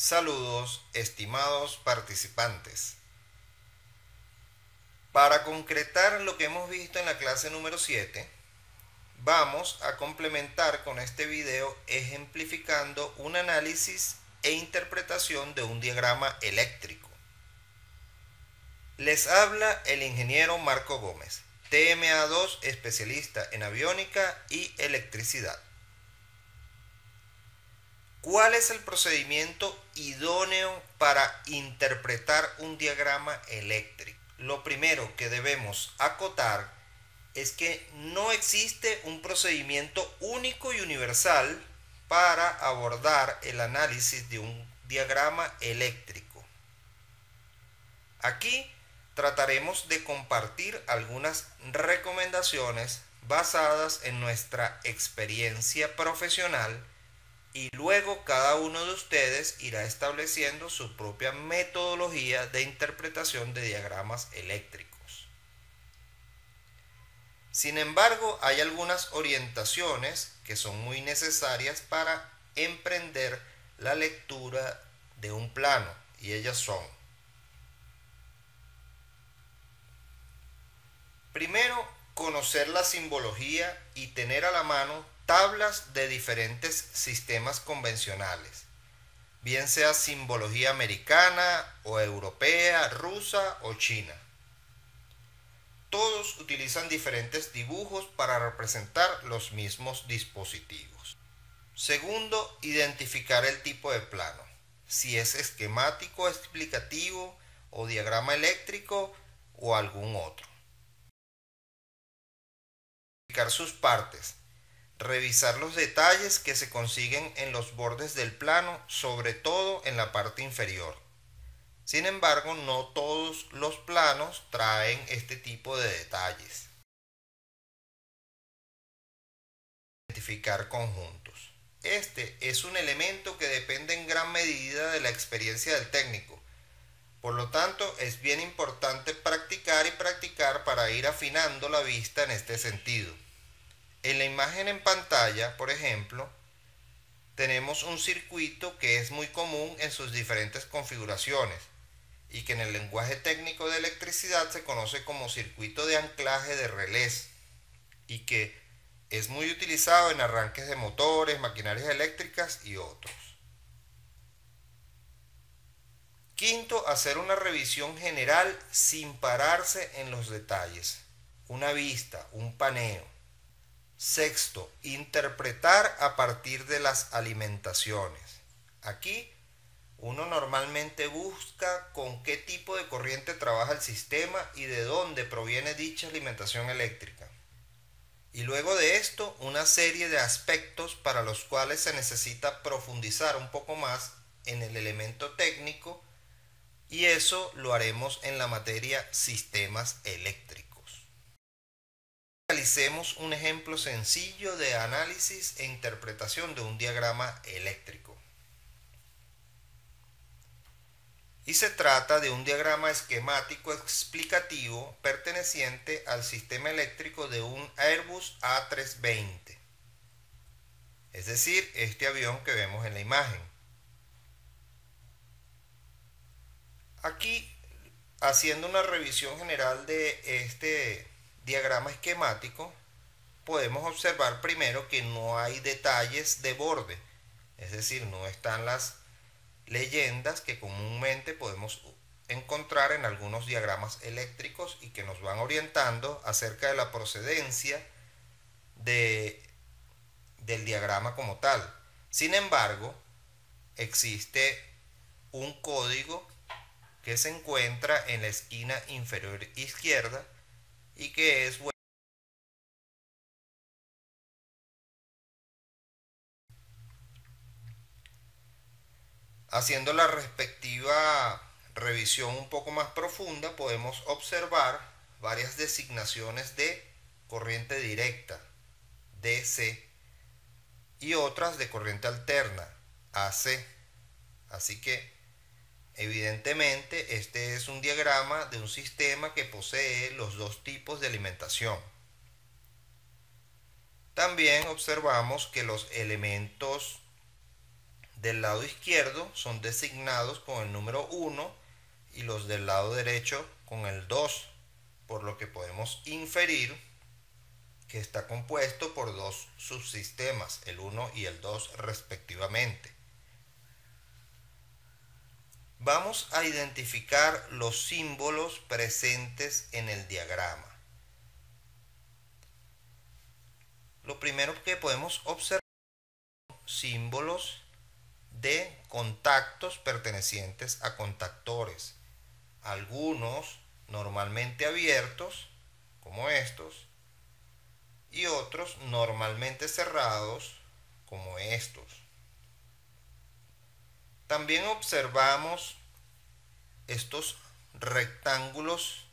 Saludos, estimados participantes. Para concretar lo que hemos visto en la clase número 7, vamos a complementar con este video ejemplificando un análisis e interpretación de un diagrama eléctrico. Les habla el ingeniero Marco Gómez, TMA2, especialista en aviónica y electricidad. ¿Cuál es el procedimiento idóneo para interpretar un diagrama eléctrico? Lo primero que debemos acotar es que no existe un procedimiento único y universal para abordar el análisis de un diagrama eléctrico. Aquí trataremos de compartir algunas recomendaciones basadas en nuestra experiencia profesional y luego cada uno de ustedes irá estableciendo su propia metodología de interpretación de diagramas eléctricos. Sin embargo, hay algunas orientaciones que son muy necesarias para emprender la lectura de un plano, y ellas son: primero, conocer la simbología y tener a la mano tablas de diferentes sistemas convencionales, bien sea simbología americana o europea, rusa o china. Todos utilizan diferentes dibujos para representar los mismos dispositivos. Segundo, identificar el tipo de plano, si es esquemático, explicativo o diagrama eléctrico o algún otro. Identificar sus partes. Revisar los detalles que se consiguen en los bordes del plano, sobre todo en la parte inferior. Sin embargo, no todos los planos traen este tipo de detalles. Identificar conjuntos. Este es un elemento que depende en gran medida de la experiencia del técnico. Por lo tanto, es bien importante practicar y practicar para ir afinando la vista en este sentido. En la imagen en pantalla, por ejemplo, tenemos un circuito que es muy común en sus diferentes configuraciones y que en el lenguaje técnico de electricidad se conoce como circuito de anclaje de relés y que es muy utilizado en arranques de motores, maquinarias eléctricas y otros. Quinto, hacer una revisión general sin pararse en los detalles, una vista, un paneo. Sexto, interpretar a partir de las alimentaciones. Aquí uno normalmente busca con qué tipo de corriente trabaja el sistema y de dónde proviene dicha alimentación eléctrica. Y luego de esto, una serie de aspectos para los cuales se necesita profundizar un poco más en el elemento técnico, y eso lo haremos en la materia sistemas eléctricos. Realicemos un ejemplo sencillo de análisis e interpretación de un diagrama eléctrico. Y se trata de un diagrama esquemático explicativo perteneciente al sistema eléctrico de un Airbus A320. Es decir, este avión que vemos en la imagen. Aquí, haciendo una revisión general de este diagrama esquemático, podemos observar primero que no hay detalles de borde, es decir, no están las leyendas que comúnmente podemos encontrar en algunos diagramas eléctricos y que nos van orientando acerca de la procedencia del diagrama como tal. Sin embargo, existe un código que se encuentra en la esquina inferior izquierda y que es haciendo la respectiva revisión un poco más profunda, podemos observar varias designaciones de corriente directa, DC, y otras de corriente alterna, AC. Así que, evidentemente, este es un diagrama de un sistema que posee los dos tipos de alimentación. También observamos que los elementos del lado izquierdo son designados con el número 1 y los del lado derecho con el 2, por lo que podemos inferir que está compuesto por dos subsistemas, el 1 y el 2 respectivamente. Vamos a identificar los símbolos presentes en el diagrama. Lo primero que podemos observar son símbolos de contactos pertenecientes a contactores. Algunos normalmente abiertos, como estos, y otros normalmente cerrados, como estos. También observamos estos rectángulos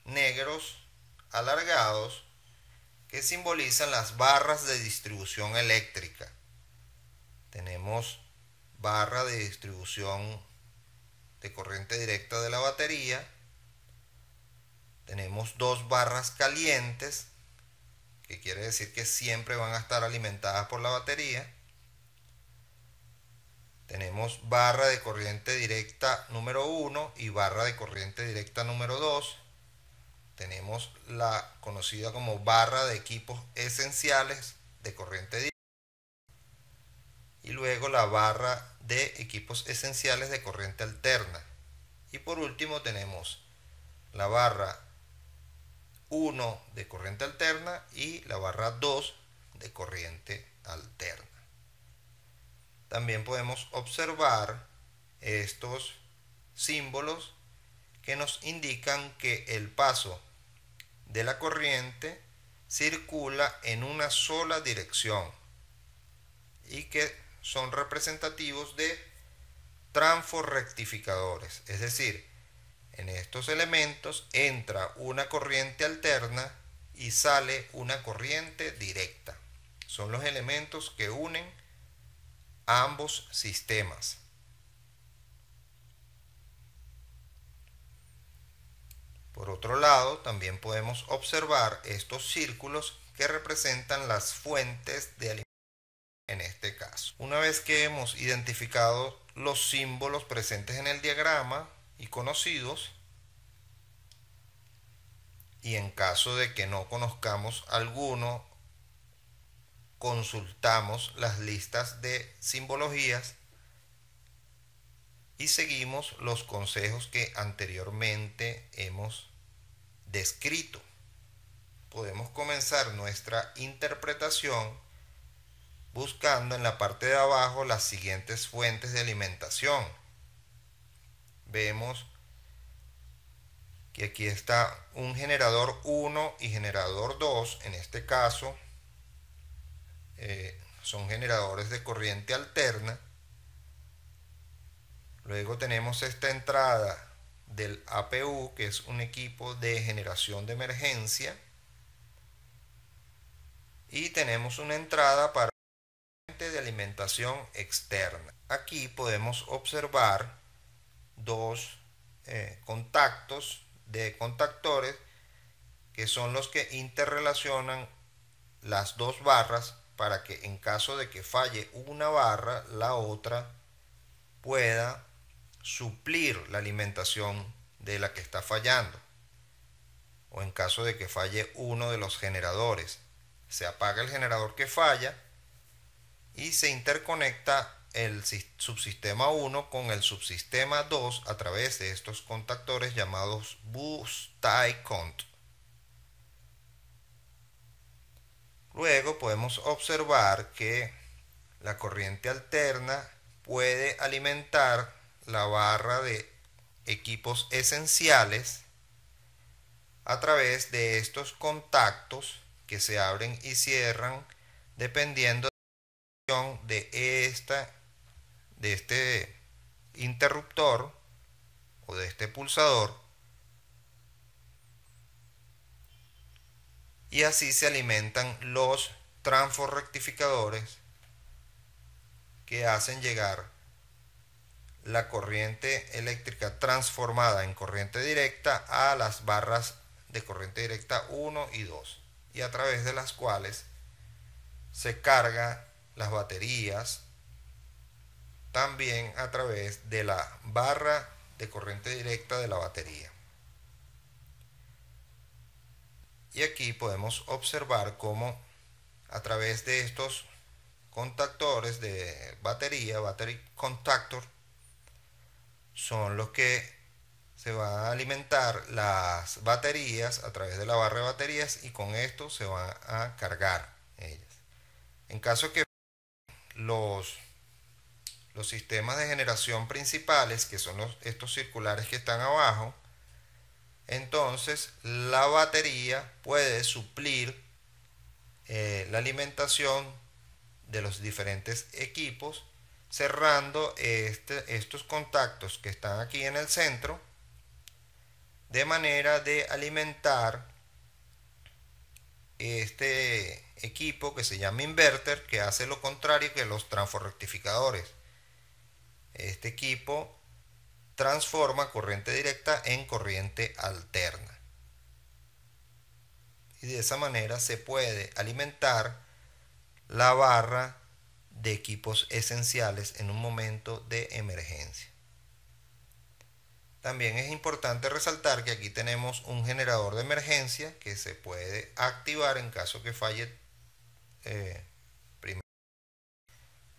negros alargados que simbolizan las barras de distribución eléctrica. Tenemos barra de distribución de corriente directa de la batería. Tenemos dos barras calientes, que quiere decir que siempre van a estar alimentadas por la batería. Tenemos barra de corriente directa número 1 y barra de corriente directa número 2. Tenemos la conocida como barra de equipos esenciales de corriente directa. Y luego la barra de equipos esenciales de corriente alterna. Y por último tenemos la barra 1 de corriente alterna y la barra 2 de corriente alterna. También podemos observar estos símbolos que nos indican que el paso de la corriente circula en una sola dirección y que son representativos de transforrectificadores, es decir, en estos elementos entra una corriente alterna y sale una corriente directa. Son los elementos que unen ambos sistemas. Por otro lado, también podemos observar estos círculos que representan las fuentes de alimentación en este caso. Una vez que hemos identificado los símbolos presentes en el diagrama y conocidos, y en caso de que no conozcamos alguno, consultamos las listas de simbologías y seguimos los consejos que anteriormente hemos descrito. Podemos comenzar nuestra interpretación buscando en la parte de abajo las siguientes fuentes de alimentación. Vemos que aquí está un generador 1 y generador 2. En este caso son generadores de corriente alterna. Luego tenemos esta entrada del APU, que es un equipo de generación de emergencia, y tenemos una entrada para de alimentación externa. Aquí podemos observar dos contactos de contactores que son los que interrelacionan las dos barras para que en caso de que falle una barra, la otra pueda suplir la alimentación de la que está fallando. O en caso de que falle uno de los generadores, se apaga el generador que falla y se interconecta el subsistema 1 con el subsistema 2 a través de estos contactores llamados bus tie cont. Luego podemos observar que la corriente alterna puede alimentar la barra de equipos esenciales a través de estos contactos que se abren y cierran dependiendo de este interruptor o de este pulsador, y así se alimentan los transforrectificadores que hacen llegar la corriente eléctrica transformada en corriente directa a las barras de corriente directa 1 y 2, y a través de las cuales se carga las baterías también a través de la barra de corriente directa de la batería. Y aquí podemos observar cómo a través de estos contactores de batería, battery contactor, son los que se van a alimentar las baterías a través de la barra de baterías, y con esto se van a cargar ellas. En caso que los sistemas de generación principales, que son estos circulares que están abajo, entonces la batería puede suplir la alimentación de los diferentes equipos, cerrando estos contactos que están aquí en el centro, de manera de alimentar este equipo que se llama inverter, que hace lo contrario que los transforrectificadores. Este equipo transforma corriente directa en corriente alterna, y de esa manera se puede alimentar la barra de equipos esenciales en un momento de emergencia. También es importante resaltar que aquí tenemos un generador de emergencia que se puede activar en caso que falle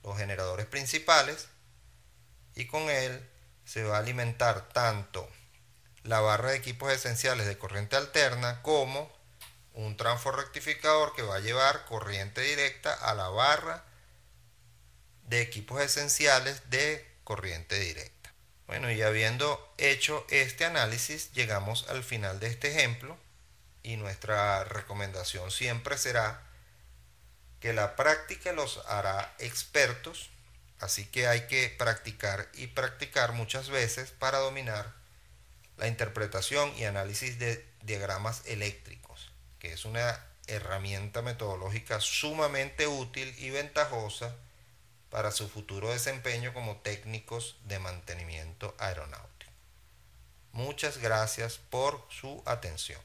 los generadores principales, y con él se va a alimentar tanto la barra de equipos esenciales de corriente alterna como un transforrectificador que va a llevar corriente directa a la barra de equipos esenciales de corriente directa. Bueno, y habiendo hecho este análisis, llegamos al final de este ejemplo, y nuestra recomendación siempre será que la práctica los hará expertos, así que hay que practicar y practicar muchas veces para dominar la interpretación y análisis de diagramas eléctricos, que es una herramienta metodológica sumamente útil y ventajosa para su futuro desempeño como técnicos de mantenimiento aeronáutico. Muchas gracias por su atención.